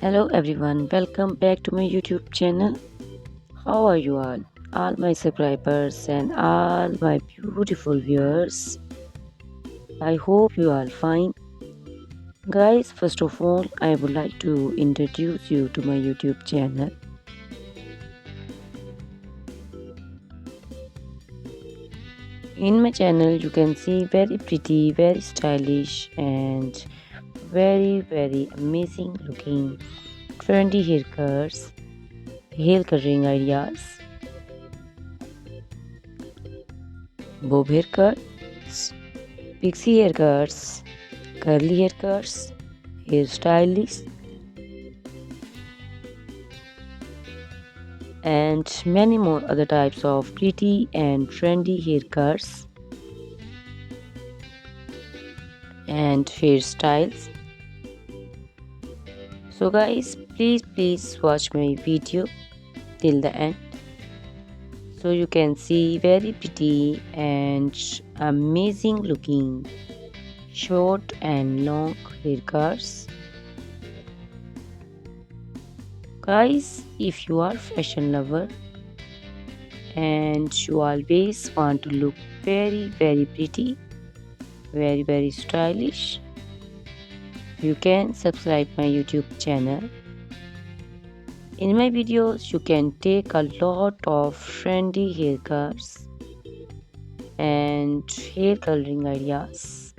Hello everyone, welcome back to my YouTube channel. How are you all my subscribers and all my beautiful viewers? I hope you are fine. Guys, first of all, I would like to introduce you to my YouTube channel. In my channel, you can see very pretty, very stylish, and very amazing looking trendy haircuts, hair coloring ideas, bob haircuts, pixie haircuts, curly haircuts, hairstyles, and many more other types of pretty and trendy haircuts and hairstyles. So guys, please watch my video till the end so you can see very pretty and amazing looking short and long haircuts. Guys, if you are fashion lover and you always want to look very pretty, very stylish, you can subscribe my YouTube channel. In my videos, you can take a lot of trendy haircuts and hair coloring ideas.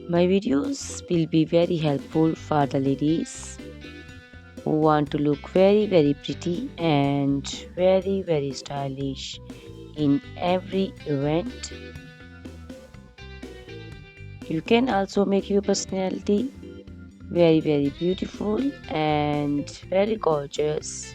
My videos will be very helpful for the ladies who want to look very pretty and very stylish in every event. You can also make your personality very beautiful and very gorgeous.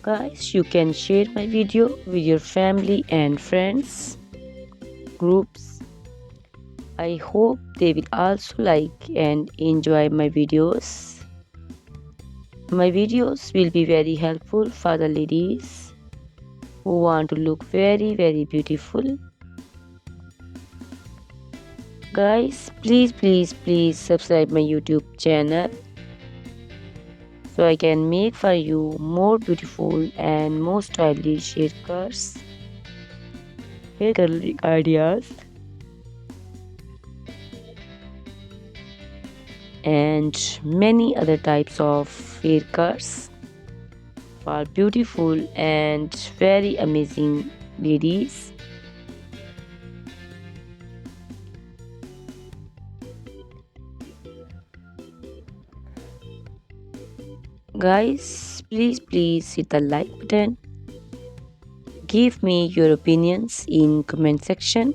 Guys, you can share my video with your family and friends groups. I hope they will also like and enjoy my videos. My videos will be very helpful for the ladies who want to look very beautiful. Guys, please subscribe my YouTube channel so I can make for you more beautiful and more stylish haircuts, hair coloring ideas, and many other types of haircuts for beautiful and very amazing ladies. Guys, please hit the like button. Give me your opinions in comment section.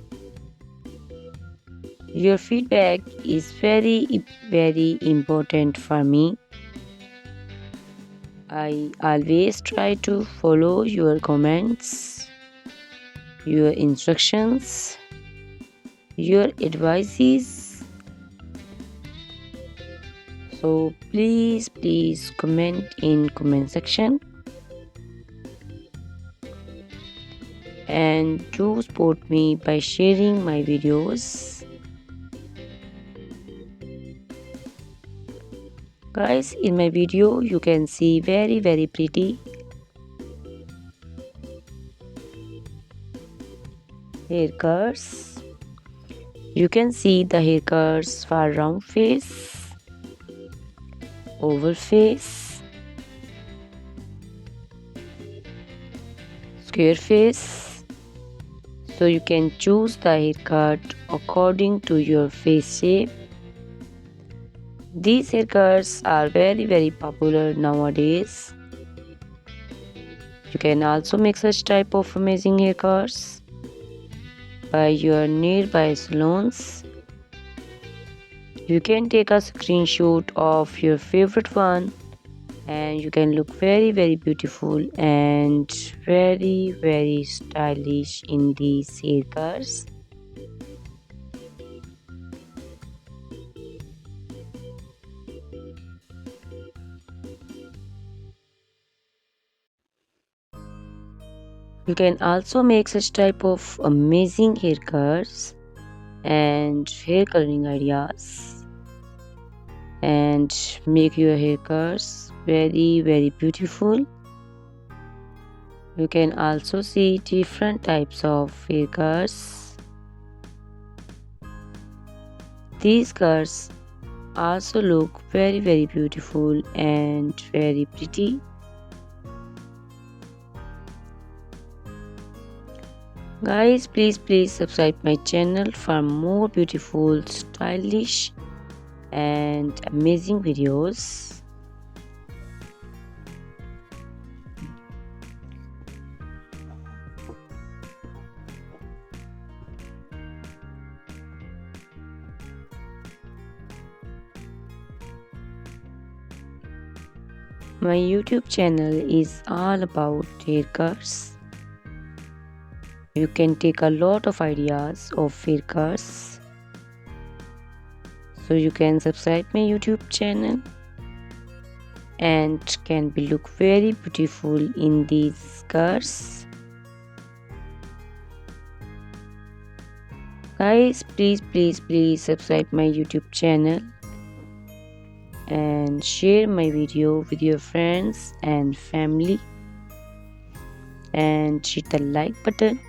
Your feedback is very important for me. I always try to follow your comments, your instructions, your advices. So please comment in comment section and do support me by sharing my videos. Guys, in my video you can see very pretty haircuts. You can see the haircuts for round face, oval face, square face. So you can choose the haircut according to your face shape. These haircuts are very popular nowadays. You can also make such type of amazing haircuts by your nearby salons. You can take a screenshot of your favorite one and you can look very beautiful and very stylish in these haircuts. You can also make such type of amazing haircuts and hair coloring ideas and make your haircuts very beautiful. You can also see different types of haircuts. These cuts also look very beautiful and very pretty. Guys, please subscribe my channel for more beautiful, stylish and amazing videos. My YouTube channel is all about haircuts. You can take a lot of ideas of haircuts. So you can subscribe my YouTube channel and can be look very beautiful in these cuts. Guys, please subscribe my YouTube channel and share my video with your friends and family and hit the like button.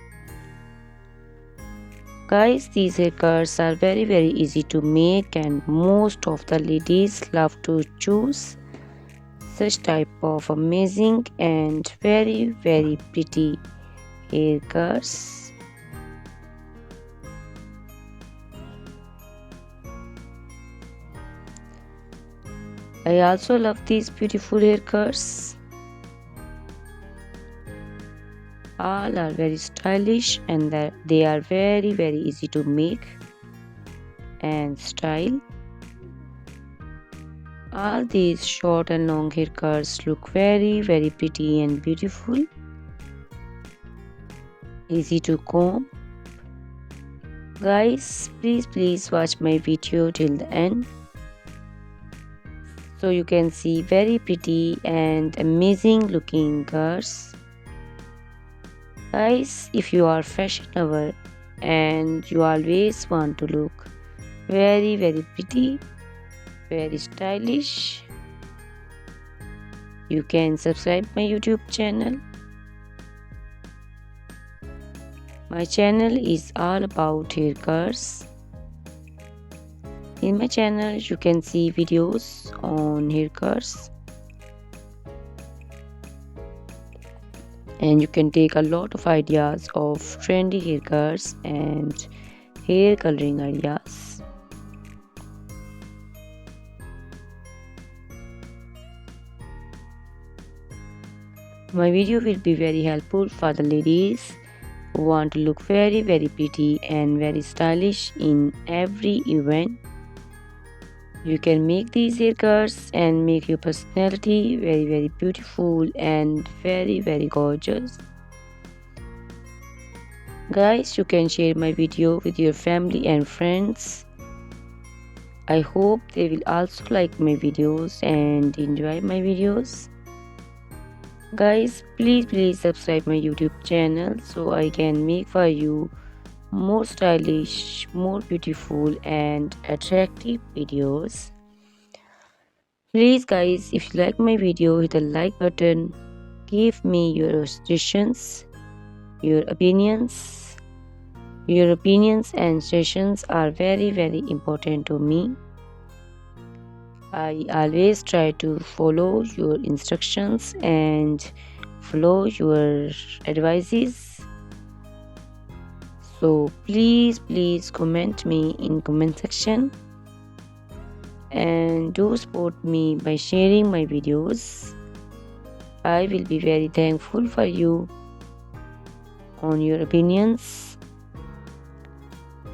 Guys, these haircuts are very easy to make and most of the ladies love to choose such type of amazing and very pretty haircuts. I also love these beautiful haircuts. All are very stylish and they are very easy to make and style. All these short and long haircuts look very pretty and beautiful. Easy to comb. Guys, please watch my video till the end, so you can see very pretty and amazing looking girls. Guys, if you are fashion lover and you always want to look very pretty, very stylish, you can subscribe my YouTube channel. My channel is all about haircuts. In my channel you can see videos on haircuts and you can take a lot of ideas of trendy haircuts and hair coloring ideas. My video will be very helpful for the ladies who want to look very pretty and very stylish in every event. You can make these haircuts and make your personality very beautiful and very gorgeous. Guys, you can share my video with your family and friends. I hope they will also like my videos and enjoy my videos. Guys, please subscribe my YouTube channel so I can make for you more stylish, more beautiful and attractive videos. Please guys, if you like my video, hit the like button. Give me your suggestions, your opinions. Your opinions and suggestions are very important to me. I always try to follow your instructions and follow your advices. So please comment me in comment section and do support me by sharing my videos. I will be very thankful for you on your opinions.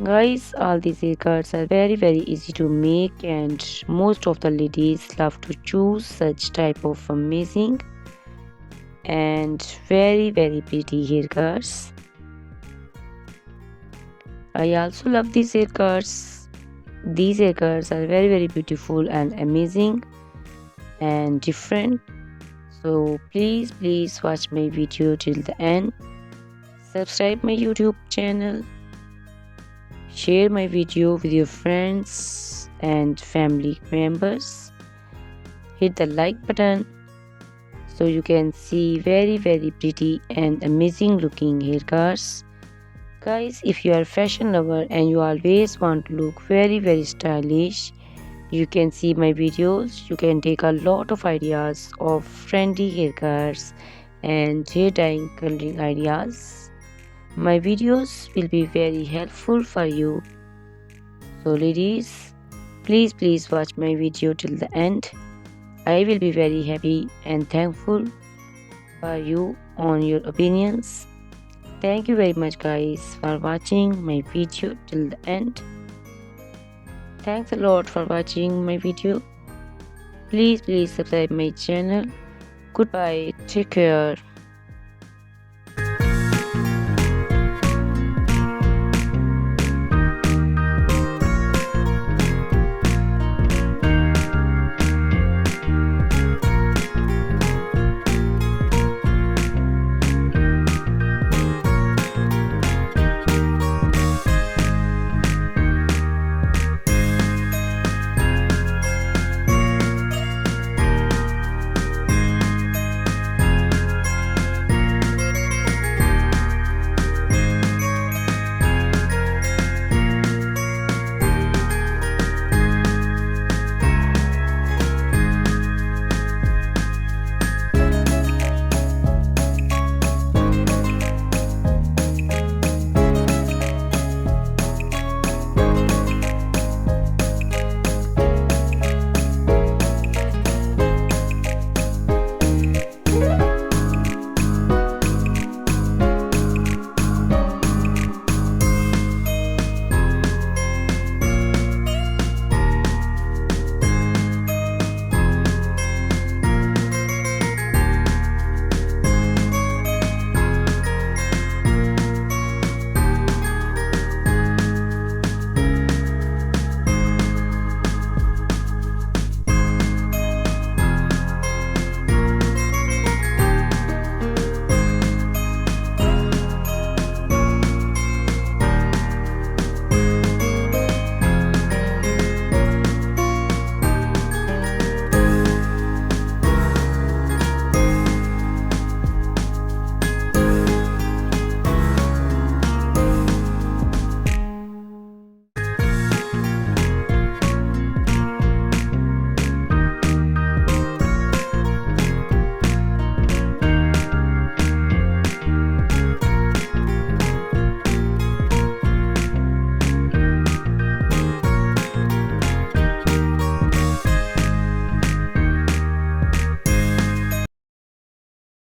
Guys, all these haircuts are very easy to make and most of the ladies love to choose such type of amazing and very pretty haircuts. I also love these haircuts. These haircuts are very beautiful and amazing and different. So please watch my video till the end Subscribe my YouTube channel. Share my video with your friends and family members. Hit the like button so you can see very pretty and amazing looking haircuts. Guys, if you are a fashion lover and you always want to look very stylish, you can see my videos. You can take a lot of ideas of trendy haircuts and hair dyeing coloring ideas. My videos will be very helpful for you. So ladies, please watch my video till the end. I will be very happy and thankful for you on your opinions. Thank you very much guys for watching my video till the end. Thanks a lot for watching my video. Please subscribe my channel. Goodbye. Take care.